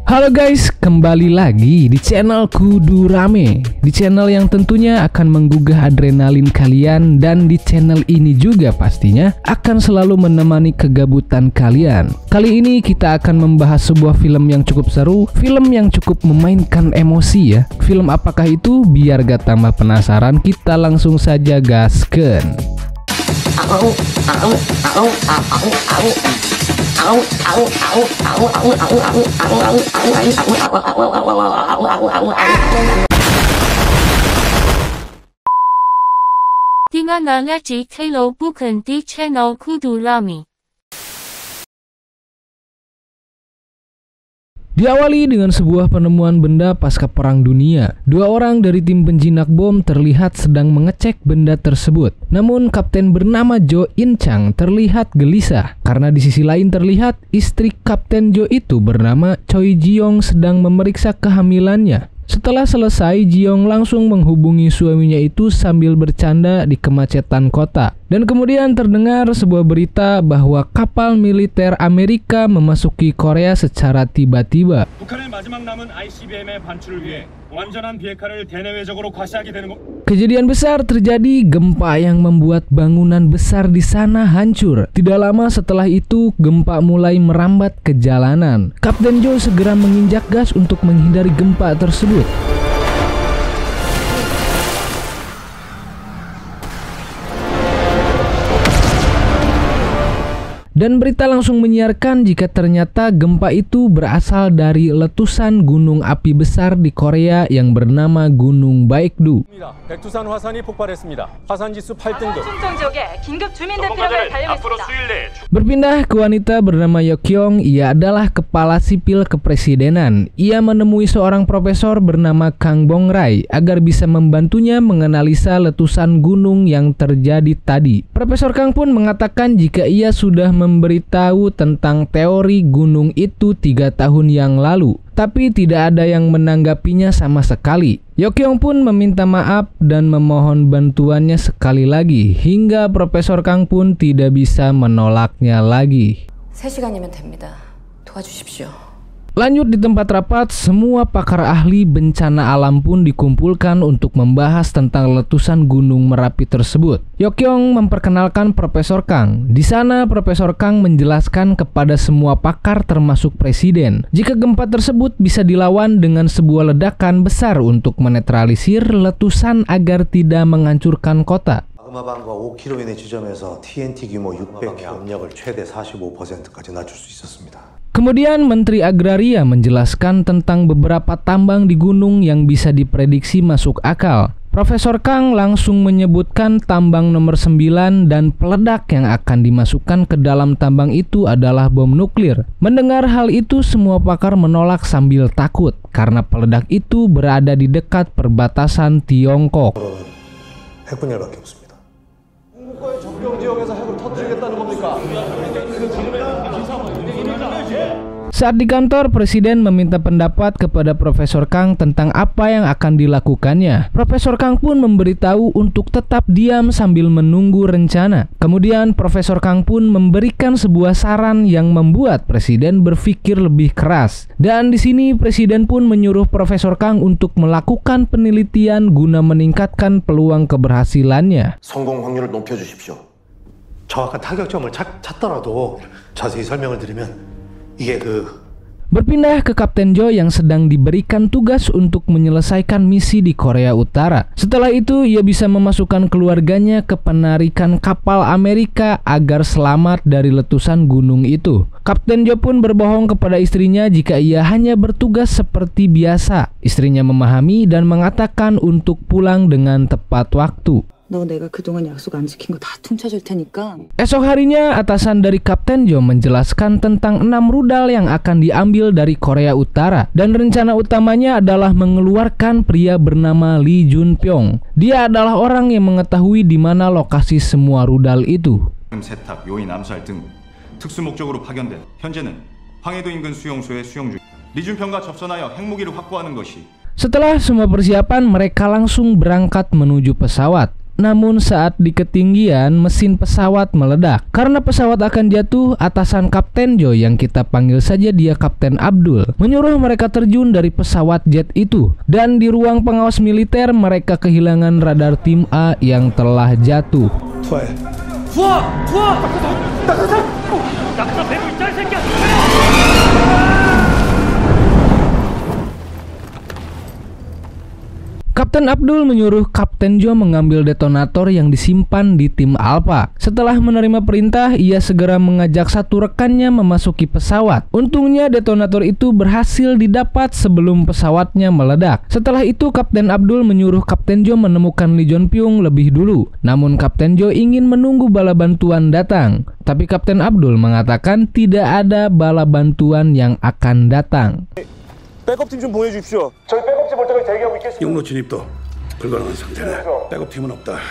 Halo guys, kembali lagi di channel Kudu Rame. Di channel yang tentunya akan menggugah adrenalin kalian. Dan di channel ini juga pastinya akan selalu menemani kegabutan kalian. Kali ini kita akan membahas sebuah film yang cukup seru, film yang cukup memainkan emosi ya. Film apakah itu? Biar gak tambah penasaran, kita langsung saja gasken. Tinggalnya kalau bukan di channel Kudu Rame. Diawali dengan sebuah penemuan benda pasca Perang Dunia. Dua orang dari tim penjinak bom terlihat sedang mengecek benda tersebut. Namun kapten bernama Jo In Chang terlihat gelisah karena di sisi lain terlihat istri Kapten Jo itu bernama Choi Ji-yong sedang memeriksa kehamilannya. Setelah selesai, Ji-yong langsung menghubungi suaminya itu sambil bercanda di kemacetan kota. Dan kemudian terdengar sebuah berita bahwa kapal militer Amerika memasuki Korea secara tiba-tiba. Kejadian besar terjadi, gempa yang membuat bangunan besar di sana hancur. Tidak lama setelah itu, gempa mulai merambat ke jalanan. Kapten Jo segera menginjak gas untuk menghindari gempa tersebut. Dan berita langsung menyiarkan jika ternyata gempa itu berasal dari letusan gunung api besar di Korea yang bernama Gunung Baekdu. Berpindah ke wanita bernama Yeokyeong, ia adalah kepala sipil kepresidenan. Ia menemui seorang profesor bernama Kang Bong-rae agar bisa membantunya menganalisa letusan gunung yang terjadi tadi. Profesor Kang pun mengatakan jika ia sudah memberitahu tentang teori gunung itu 3 tahun yang lalu, tapi tidak ada yang menanggapinya sama sekali. Yeokyeong pun meminta maaf dan memohon bantuannya sekali lagi, hingga Profesor Kang pun tidak bisa menolaknya lagi. 3시간이면 됩니다. 도와주십시오. Lanjut di tempat rapat, semua pakar ahli bencana alam pun dikumpulkan untuk membahas tentang letusan Gunung Merapi tersebut. Yeokyeong memperkenalkan Profesor Kang. Di sana Profesor Kang menjelaskan kepada semua pakar termasuk presiden, jika gempa tersebut bisa dilawan dengan sebuah ledakan besar untuk menetralisir letusan agar tidak menghancurkan kota. 마그마방과 5km의 지점에서 TNT 규모 600회 압력을 최대 45%까지 낮출 수 있었습니다. Kemudian Menteri Agraria menjelaskan tentang beberapa tambang di gunung yang bisa diprediksi masuk akal. Profesor Kang langsung menyebutkan tambang nomor 9 dan peledak yang akan dimasukkan ke dalam tambang itu adalah bom nuklir. Mendengar hal itu, semua pakar menolak sambil takut karena peledak itu berada di dekat perbatasan Tiongkok. 핵분열밖에 없습니다. 한국과의 접경 지역에서 핵을 터뜨리겠다는 겁니까? Saat di kantor, Presiden meminta pendapat kepada Profesor Kang tentang apa yang akan dilakukannya. Profesor Kang pun memberitahu untuk tetap diam sambil menunggu rencana. Kemudian Profesor Kang pun memberikan sebuah saran yang membuat Presiden berpikir lebih keras. Dan di sini Presiden pun menyuruh Profesor Kang untuk melakukan penelitian guna meningkatkan peluang keberhasilannya. 성공 확률을 높여주십시오. 정확한 타격점을 찾더라도 자세히 설명을 드리면 Berpindah ke Kapten Jo yang sedang diberikan tugas untuk menyelesaikan misi di Korea Utara. Setelah itu, ia bisa memasukkan keluarganya ke penarikan kapal Amerika agar selamat dari letusan gunung itu. Kapten Jo pun berbohong kepada istrinya jika ia hanya bertugas seperti biasa. Istrinya memahami dan mengatakan untuk pulang dengan tepat waktu. 너 내가 그동안 약속 안 지킨 거 다 퉁쳐줄 테니까. Esok harinya, atasan dari Kapten Jo menjelaskan tentang 6 rudal yang akan diambil dari Korea Utara. Dan rencana utamanya adalah mengeluarkan pria bernama Lee Jun Pyong. Dia adalah orang yang mengetahui di mana lokasi semua rudal itu. 세탁, 요인 암살 등 특수 목적으로 파견된 현재는 황해도 인근 수용소에 수용 중. 리준평과 접선하여 핵무기를 확보하는 것이. Setelah semua persiapan, mereka langsung berangkat menuju pesawat. namun saat di ketinggian mesin pesawat meledak. Karena pesawat akan jatuh, atasan Kapten Jo yang kita panggil saja dia Kapten Abdul menyuruh mereka terjun dari pesawat jet itu. Dan di ruang pengawas militer mereka kehilangan radar tim A yang telah jatuh. Kapten Abdul menyuruh Kapten Jo mengambil detonator yang disimpan di tim Alpha. Setelah menerima perintah, ia segera mengajak satu rekannya memasuki pesawat. Untungnya detonator itu berhasil didapat sebelum pesawatnya meledak. Setelah itu Kapten Abdul menyuruh Kapten Jo menemukan Lee Jong Pyong lebih dulu. Namun Kapten Jo ingin menunggu bala bantuan datang. Tapi Kapten Abdul mengatakan tidak ada bala bantuan yang akan datang. 백업팀 좀 보내주십시오. 저희 백업팀 올 때까지 대기하고 있겠습니다. 육로 진입도 불가능한 상태네. 백업팀은 없다.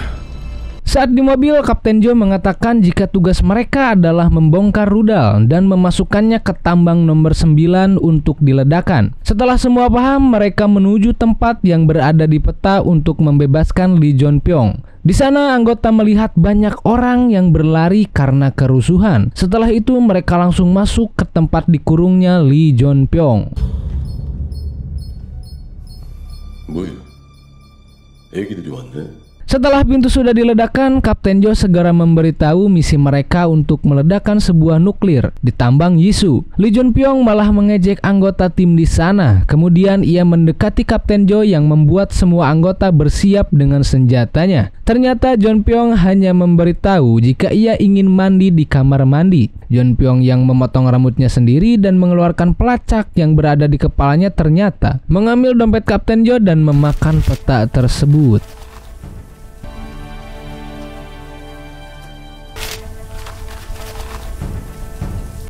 Saat di mobil, Kapten Jo mengatakan jika tugas mereka adalah membongkar rudal dan memasukkannya ke tambang nomor 9 untuk diledakkan. Setelah semua paham, mereka menuju tempat yang berada di peta untuk membebaskan Lee Jong Pyong. Di sana anggota melihat banyak orang yang berlari karena kerusuhan. Setelah itu mereka langsung masuk ke tempat dikurungnya Lee Jong Pyong. Setelah pintu sudah diledakkan, Kapten Jo segera memberitahu misi mereka untuk meledakkan sebuah nuklir di tambang Yisu. Lee Jong Pyong malah mengejek anggota tim di sana. Kemudian ia mendekati Kapten Jo yang membuat semua anggota bersiap dengan senjatanya. Ternyata Jong Pyong hanya memberitahu jika ia ingin mandi di kamar mandi. Jong Pyong yang memotong rambutnya sendiri dan mengeluarkan pelacak yang berada di kepalanya ternyata mengambil dompet Kapten Jo dan memakan peta tersebut.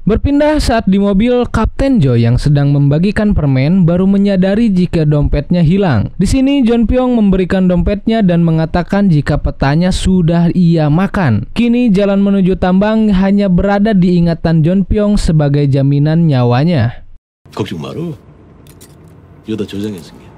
Berpindah saat di mobil, Kapten Jo yang sedang membagikan permen baru menyadari jika dompetnya hilang. Di sini Jong Pyong memberikan dompetnya dan mengatakan jika petanya sudah ia makan. Kini jalan menuju tambang hanya berada di ingatan Jong Pyong sebagai jaminan nyawanya. 걱정 마라. 여다 저장했으니.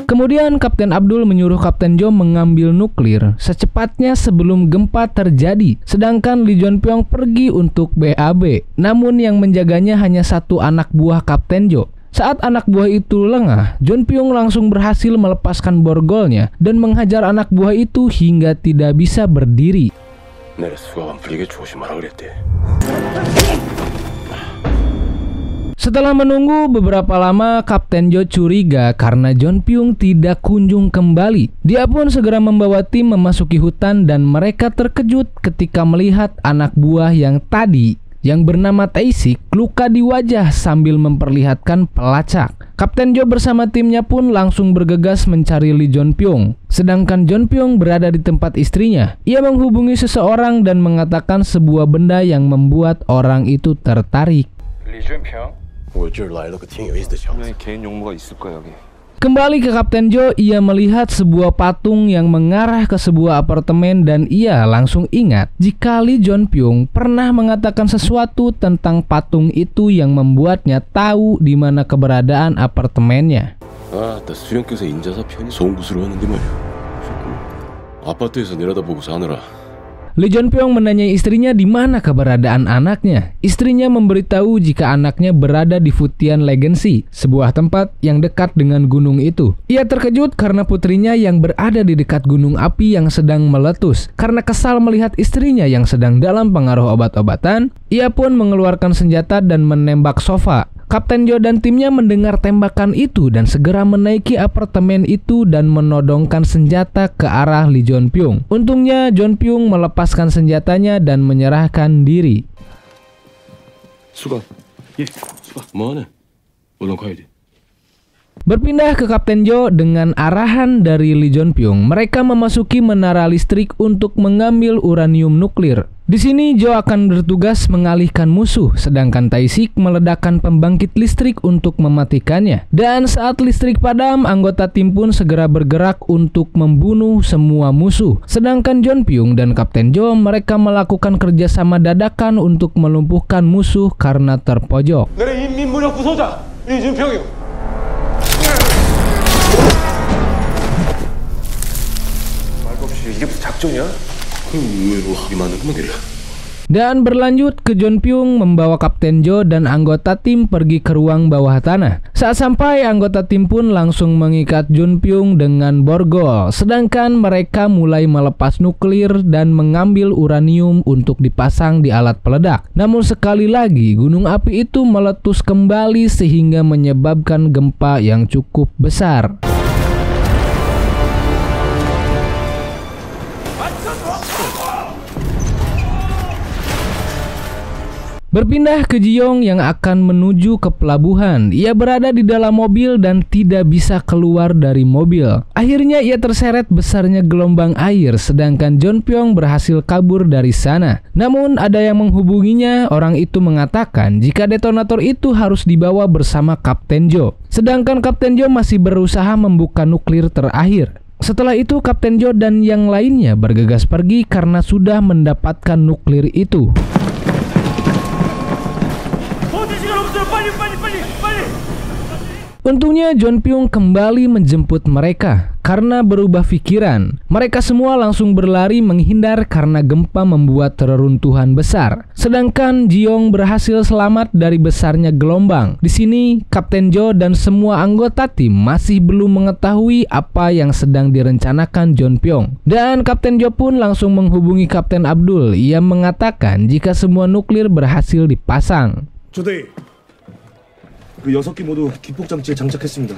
Kemudian Kapten Abdul menyuruh Kapten Jo mengambil nuklir secepatnya sebelum gempa terjadi. Sedangkan Lee Jong Pyong pergi untuk BAB. Namun yang menjaganya hanya satu anak buah Kapten Jo. Saat anak buah itu lengah, Jong Pyong langsung berhasil melepaskan borgolnya dan menghajar anak buah itu hingga tidak bisa berdiri. Setelah menunggu beberapa lama, Kapten Jo curiga karena Jong Pyong tidak kunjung kembali. Dia pun segera membawa tim memasuki hutan dan mereka terkejut ketika melihat anak buah yang tadi yang bernama Tae-sik luka di wajah sambil memperlihatkan pelacak. Kapten Jo bersama timnya pun langsung bergegas mencari Lee Jong Pyong. Sedangkan Jong Pyong berada di tempat istrinya. Ia menghubungi seseorang dan mengatakan sebuah benda yang membuat orang itu tertarik. Lee Jong Pyong. Kembali ke Kapten Jo, ia melihat sebuah patung yang mengarah ke sebuah apartemen dan ia langsung ingat jika Lee Jong Pyong pernah mengatakan sesuatu tentang patung itu yang membuatnya tahu di mana keberadaan apartemennya. 수령께서 인자사 편히 송구스러워 하는데 말이야. 아파트에서 내려다보고 사느라. Lee Jong Pyong menanyai istrinya di mana keberadaan anaknya. Istrinya memberitahu jika anaknya berada di Futian Legacy, sebuah tempat yang dekat dengan gunung itu. Ia terkejut karena putrinya yang berada di dekat gunung api yang sedang meletus. Karena kesal melihat istrinya yang sedang dalam pengaruh obat-obatan, ia pun mengeluarkan senjata dan menembak sofa. Kapten Jo dan timnya mendengar tembakan itu dan segera menaiki apartemen itu dan menodongkan senjata ke arah Lee Jong Pyong. Untungnya Jong Pyong melepaskan senjatanya dan menyerahkan diri. 수갑. 예, 수갑. 뭐하네? 얼른 가야 돼. Berpindah ke Kapten Jo dengan arahan dari Lee Jong Pyong, mereka memasuki menara listrik untuk mengambil uranium nuklir. Di sini Jo akan bertugas mengalihkan musuh, sedangkan Tae-sik meledakkan pembangkit listrik untuk mematikannya. Dan saat listrik padam, anggota tim pun segera bergerak untuk membunuh semua musuh. Sedangkan Jong Pyong dan Kapten Jo mereka melakukan kerjasama dadakan untuk melumpuhkan musuh karena terpojok. 내래 인민무력 부소장 리 준 평이요. 이게 무슨 작전이야? 의외로 합이 많은 구멍이야. Dan berlanjut ke John Pyung membawa Kapten Jo dan anggota tim pergi ke ruang bawah tanah. Saat sampai, anggota tim pun langsung mengikat John Pyung dengan borgol. Sedangkan mereka mulai melepas nuklir dan mengambil uranium untuk dipasang di alat peledak. Namun sekali lagi, gunung api itu meletus kembali sehingga menyebabkan gempa yang cukup besar. Berpindah ke Jiong yang akan menuju ke pelabuhan. Ia berada di dalam mobil dan tidak bisa keluar dari mobil. Akhirnya ia terseret besarnya gelombang air, sedangkan John Pyung berhasil kabur dari sana. Namun ada yang menghubunginya, orang itu mengatakan jika detonator itu harus dibawa bersama Kapten Jo. Sedangkan Kapten Jo masih berusaha membuka nuklir terakhir. Setelah itu Kapten Jo dan yang lainnya bergegas pergi karena sudah mendapatkan nuklir itu. Untungnya John Pyung kembali menjemput mereka karena berubah pikiran. Mereka semua langsung berlari menghindar karena gempa membuat reruntuhan besar. Sedangkan Jiong berhasil selamat dari besarnya gelombang. Di sini Kapten Jo dan semua anggota tim masih belum mengetahui apa yang sedang direncanakan John Pyung. Dan Kapten Jo pun langsung menghubungi Kapten Abdul. Ia mengatakan jika semua nuklir berhasil dipasang. 조대위, 그 6기 모두 기폭 장치에 장착했습니다.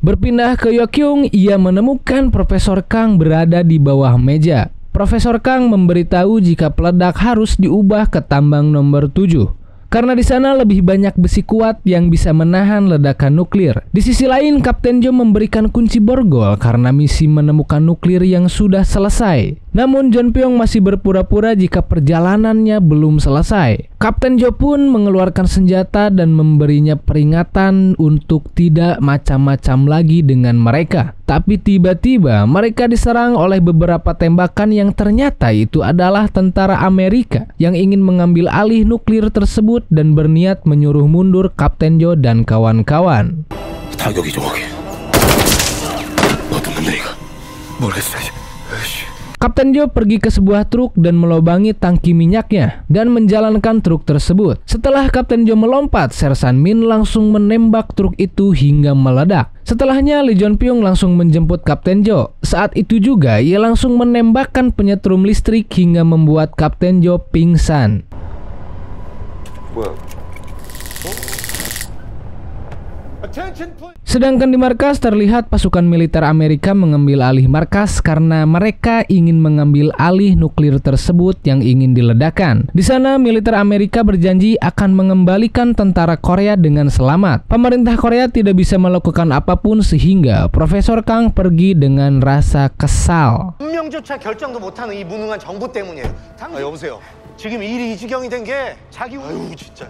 Berpindah ke Yokyung, ia menemukan Profesor Kang berada di bawah meja. Profesor Kang memberitahu jika peledak harus diubah ke tambang nomor 7. Karena di sana lebih banyak besi kuat yang bisa menahan ledakan nuklir. Di sisi lain, Kapten Jo memberikan kunci borgol karena misi menemukan nuklir yang sudah selesai. Namun John Pyung masih berpura-pura jika perjalanannya belum selesai. Kapten Jo pun mengeluarkan senjata dan memberinya peringatan untuk tidak macam-macam lagi dengan mereka. Tapi tiba-tiba mereka diserang oleh beberapa tembakan yang ternyata itu adalah tentara Amerika yang ingin mengambil alih nuklir tersebut dan berniat menyuruh mundur Kapten Jo dan kawan-kawan. 타격이 정확해. 어떤 놈들이가 뭘 했어? Kapten Jo pergi ke sebuah truk dan melobangi tangki minyaknya dan menjalankan truk tersebut. Setelah Kapten Jo melompat, Sersan Min langsung menembak truk itu hingga meledak. Setelahnya, Lee John Pyung langsung menjemput Kapten Jo. Saat itu juga, ia langsung menembakkan penyetrum listrik hingga membuat Kapten Jo pingsan. Sedangkan di markas terlihat pasukan militer Amerika mengambil alih markas karena mereka ingin mengambil alih nuklir tersebut yang ingin diledakkan. Di sana militer Amerika berjanji akan mengembalikan tentara Korea dengan selamat. Pemerintah Korea tidak bisa melakukan apapun sehingga Profesor Kang pergi dengan rasa kesal. 운명조차 결정도 못하는 이 무능한 정부 때문이에요. 여보세요. 지금 일이 이 지경이 된 게 자기 아유 진짜.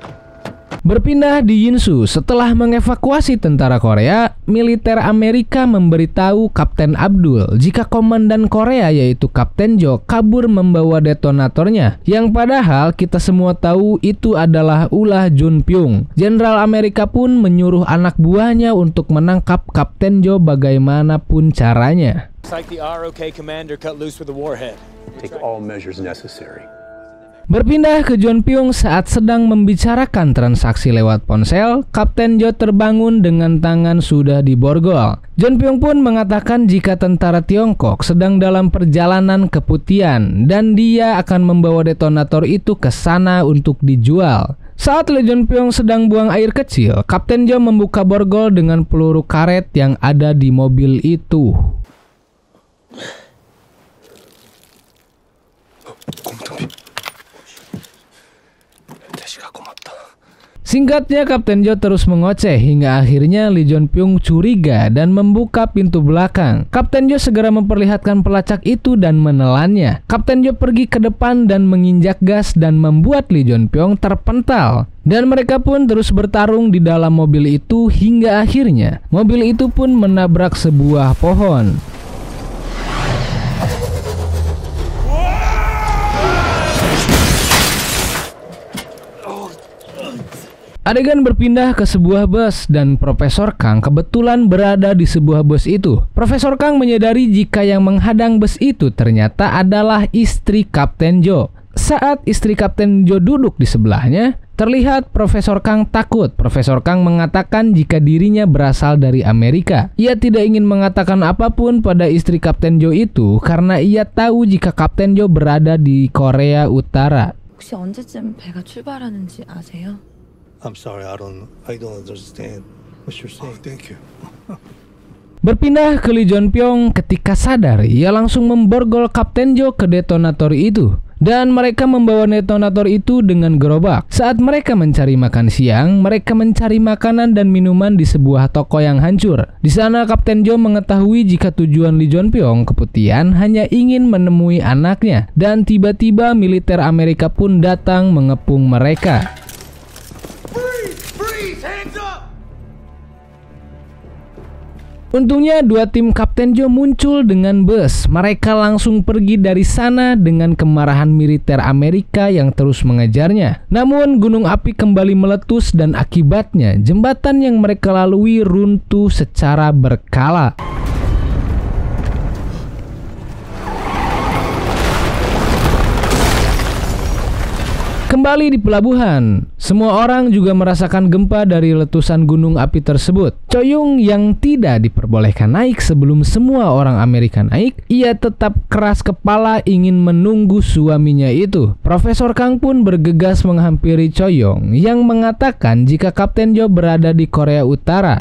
Berpindah di Yinsu, setelah mengevakuasi tentara Korea, militer Amerika memberitahu Kapten Abdul jika komandan Korea yaitu Kapten Jo kabur membawa detonatornya, yang padahal kita semua tahu itu adalah ulah John Pyung. Jenderal Amerika pun menyuruh anak buahnya untuk menangkap Kapten Jo bagaimanapun caranya. Take all measures necessary. Berpindah ke John Pyung saat sedang membicarakan transaksi lewat ponsel, Kapten Jo terbangun dengan tangan sudah diborgol. John Pyung pun mengatakan jika tentara Tiongkok sedang dalam perjalanan ke Putian dan dia akan membawa detonator itu ke sana untuk dijual. Saat Lee John Pyung sedang buang air kecil, Kapten Jo membuka borgol dengan peluru karet yang ada di mobil itu. Singkatnya, Kapten Jo terus mengoceh hingga akhirnya Lee John Pyung curiga dan membuka pintu belakang. Kapten Jo segera memperlihatkan pelacak itu dan menelannya. Kapten Jo pergi ke depan dan menginjak gas dan membuat Lee John Pyung terpental. Dan mereka pun terus bertarung di dalam mobil itu hingga akhirnya mobil itu pun menabrak sebuah pohon. Adegan berpindah ke sebuah bus dan Profesor Kang kebetulan berada di sebuah bus itu. Profesor Kang menyadari jika yang menghadang bus itu ternyata adalah istri Kapten Joe. Saat istri Kapten Joe duduk di sebelahnya, terlihat Profesor Kang takut. Profesor Kang mengatakan jika dirinya berasal dari Amerika. Ia tidak ingin mengatakan apapun pada istri Kapten Joe itu karena ia tahu jika Kapten Joe berada di Korea Utara. 혹시 언제쯤 배가 출발하는지 아세요? I'm sorry, I don't understand what you're saying. Thank you. Berpindah ke Lee Jong Pyong, ketika sadar ia langsung memborgol Kapten Joe ke detonator itu. Dan mereka membawa detonator itu dengan gerobak. Saat mereka mencari makan siang, mereka mencari makanan dan minuman di sebuah toko yang hancur. Di sana Kapten Joe mengetahui jika tujuan Lee Jong Pyong ke Putian hanya ingin menemui anaknya. Dan tiba-tiba militer Amerika pun datang mengepung mereka. Untungnya dua tim Kapten Joe muncul dengan bus. Mereka langsung pergi dari sana dengan kemarahan militer Amerika yang terus mengejarnya. Namun gunung api kembali meletus dan akibatnya jembatan yang mereka lalui runtuh secara berkala. Kembali di pelabuhan, semua orang juga merasakan gempa dari letusan gunung api tersebut. Choyung yang tidak diperbolehkan naik sebelum semua orang Amerika naik, ia tetap keras kepala ingin menunggu suaminya itu. Profesor Kang pun bergegas menghampiri Choyung yang mengatakan jika Kapten Joe berada di Korea Utara.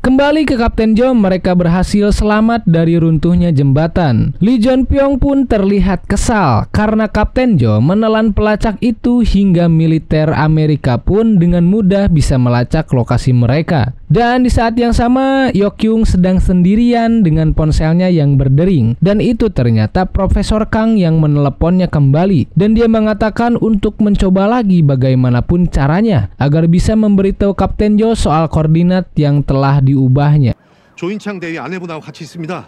Kembali ke Kapten Joe, mereka berhasil selamat dari runtuhnya jembatan. Lee Jong Pyong pun terlihat kesal karena Kapten Joe menelan pelacak itu hingga militer Amerika pun dengan mudah bisa melacak lokasi mereka. Dan di saat yang sama, Yokyung sedang sendirian dengan ponselnya yang berdering. Dan itu ternyata Profesor Kang yang meneleponnya kembali. Dan dia mengatakan untuk mencoba lagi bagaimanapun caranya agar bisa memberitahu Kapten Joe soal koordinat yang telah diubahnya. 조인창 대위 아내분하고 같이 있습니다.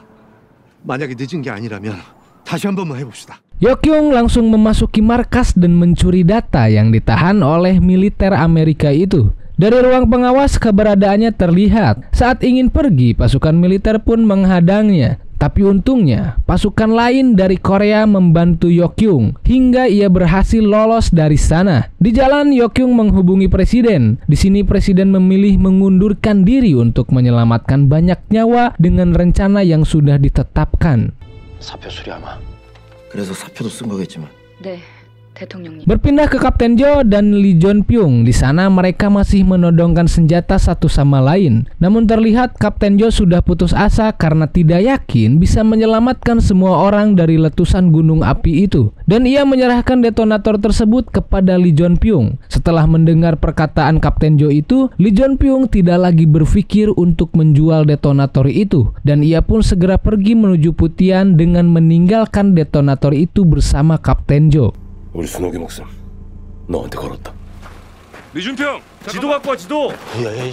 만약에 늦은 게 아니라면 다시 한 번만 해봅시다. Yokyung langsung memasuki markas dan mencuri data yang ditahan oleh militer Amerika itu. Dari ruang pengawas keberadaannya terlihat. Saat ingin pergi, pasukan militer pun menghadangnya. Tapi untungnya, pasukan lain dari Korea membantu Yokyung hingga ia berhasil lolos dari sana. Di jalan, Yokyung menghubungi presiden. Di sini presiden memilih mengundurkan diri untuk menyelamatkan banyak nyawa dengan rencana yang sudah ditetapkan. 사표 수리하마. 그래서 사표도 쓴 거겠지만. 네, 대통령님. Berpindah ke Kapten Joe dan Lee Jong Pyong. Di sana mereka masih menodongkan senjata satu sama lain. Namun terlihat Kapten Joe sudah putus asa karena tidak yakin bisa menyelamatkan semua orang dari letusan gunung api itu. Dan ia menyerahkan detonator tersebut kepada Lee Jong Pyong. Setelah mendengar perkataan Kapten Joe itu, Lee Jong Pyong tidak lagi berpikir untuk menjual detonator itu. Dan ia pun segera pergi menuju Putian dengan meninggalkan detonator itu bersama Kapten Joe. 우리 순옥이 목숨 너한테 걸었다. 리준평, 지도 갖고 와, 지도. 야야,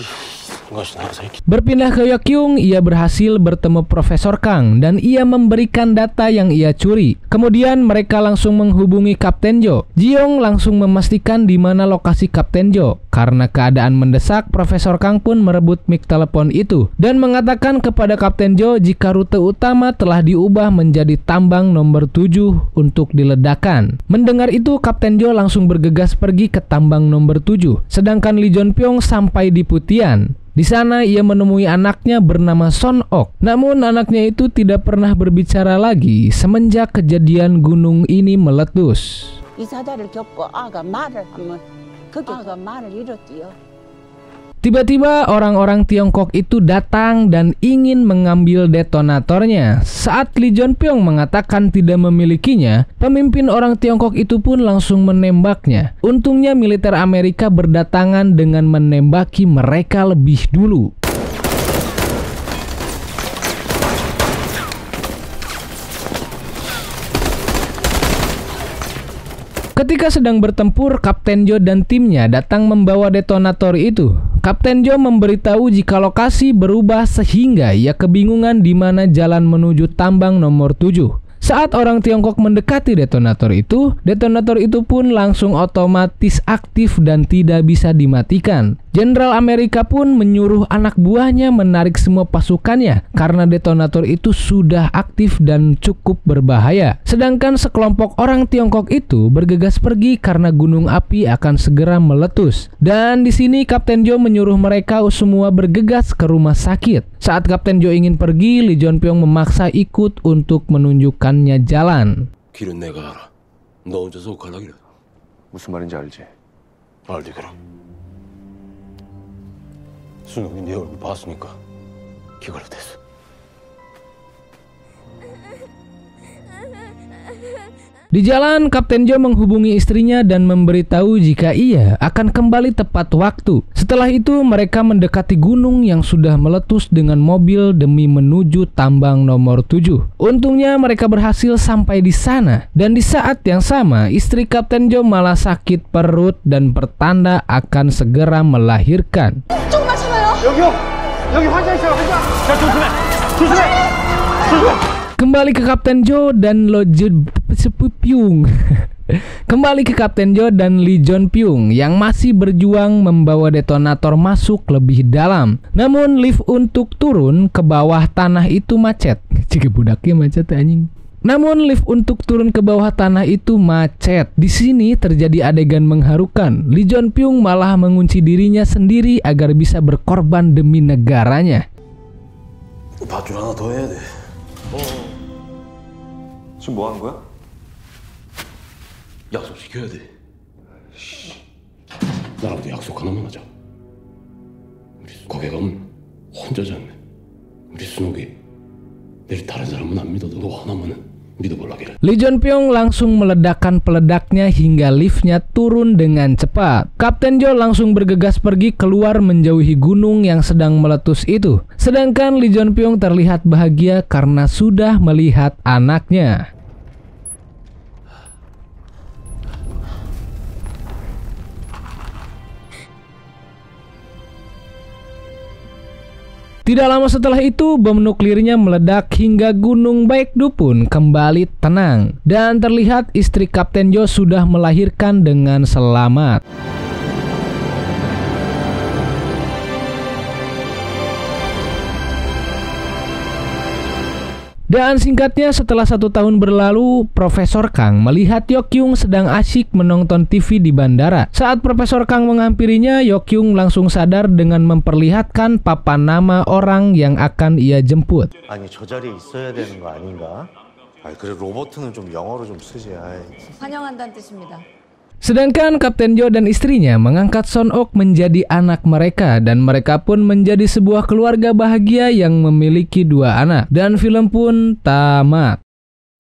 이것이 나가서 이렇게. Berpindah ke Yokyung, ia berhasil bertemu Profesor Kang dan ia memberikan data yang ia curi. Kemudian mereka langsung menghubungi Kapten Joe. Jiong langsung memastikan di mana lokasi Kapten Joe. Karena keadaan mendesak, Profesor Kang pun merebut mic telepon itu dan mengatakan kepada Kapten Joe jika rute utama telah diubah menjadi tambang nomor 7 untuk diledakkan. Mendengar itu, Kapten Joe langsung bergegas pergi ke tambang nomor 7. Sedangkan Lee Jong Pyong sampai di Putian. Di sana ia menemui anaknya bernama Son Ok. Namun anaknya itu tidak pernah berbicara lagi semenjak kejadian gunung ini meletus. 이 사자를 겪고 아가 말을 하면 아가 말을 잃었지요. Tiba-tiba orang-orang Tiongkok itu datang dan ingin mengambil detonatornya. Saat Lee Jong Pyong mengatakan tidak memilikinya, pemimpin orang Tiongkok itu pun langsung menembaknya. Untungnya militer Amerika berdatangan dengan menembaki mereka lebih dulu. Ketika sedang bertempur, Kapten Joe dan timnya datang membawa detonator itu. Kapten Joe memberitahu jika lokasi berubah sehingga ia kebingungan di mana jalan menuju tambang nomor 7. Saat orang Tiongkok mendekati detonator itu pun langsung otomatis aktif dan tidak bisa dimatikan. Jenderal Amerika pun menyuruh anak buahnya menarik semua pasukannya karena detonator itu sudah aktif dan cukup berbahaya. Sedangkan sekelompok orang Tiongkok itu bergegas pergi karena gunung api akan segera meletus. Dan di sini Kapten Jo menyuruh mereka semua bergegas ke rumah sakit. Saat Kapten Jo ingin pergi, Lee Jong Pyong memaksa ikut untuk menunjukkannya jalan. 길은 내가 알아. 너 혼자서 가려기래. 무슨 말인지 알지? 알지 그럼. 순영이 네 얼굴 봤으니까 기걸로 됐어. Di jalan, Kapten Jo menghubungi istrinya dan memberitahu jika ia akan kembali tepat waktu. Setelah itu, mereka mendekati gunung yang sudah meletus dengan mobil demi menuju tambang nomor 7. Untungnya mereka berhasil sampai di sana. Dan di saat yang sama, istri Kapten Jo malah sakit perut dan pertanda akan segera melahirkan. 여기 환자 있어요, 환자. 자, 조심해. Kembali ke Kapten Jo dan Lee Jong Pyong yang masih berjuang membawa detonator masuk lebih dalam. Namun lift untuk turun ke bawah tanah itu macet. Jika budaknya macet anjing. Namun lift untuk turun ke bawah tanah itu macet. Di sini terjadi adegan mengharukan. Lee Jong Pyong malah mengunci dirinya sendiri agar bisa berkorban demi negaranya. 밧줄 하나 더 해야 돼. 지금 뭐 하는 거야? 약속 지켜야 돼. 나랑도 약속 하나만 하자. 우리 고객은 혼자지 않네. 우리 순옥이 내일 다른 사람은 안 믿어도 너 하나만은 믿어볼라기를. Lee Jong Pyong langsung meledakkan peledaknya hingga liftnya turun dengan cepat. Kapten Jo langsung bergegas pergi keluar menjauhi gunung yang sedang meletus itu. Sedangkan Lee Jong Pyong terlihat bahagia karena sudah melihat anaknya. Tidak lama setelah itu, bom nuklirnya meledak hingga Gunung Baekdu pun kembali tenang. Dan terlihat istri Kapten Jo sudah melahirkan dengan selamat. Dan singkatnya, setelah 1 tahun berlalu, Profesor Kang melihat Yok-kyung sedang asyik menonton TV di bandara. Saat Profesor Kang menghampirinya, Yok-kyung langsung sadar dengan memperlihatkan papan nama orang yang akan ia jemput. 아니 저 자리에 있어야 되는 거 아닌가? 아니 그래 로버트는 좀 영어로 좀 쓰지. 환영한다는 뜻입니다. Sedangkan Kapten Jo dan istrinya mengangkat Son-ok menjadi anak mereka dan mereka pun menjadi sebuah keluarga bahagia yang memiliki 2 anak. Dan film pun tamat.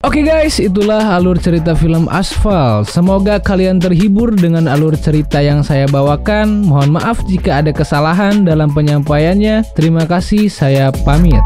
Oke guys, itulah alur cerita film Asphalt. Semoga kalian terhibur dengan alur cerita yang saya bawakan. Mohon maaf jika ada kesalahan dalam penyampaiannya. Terima kasih, saya pamit.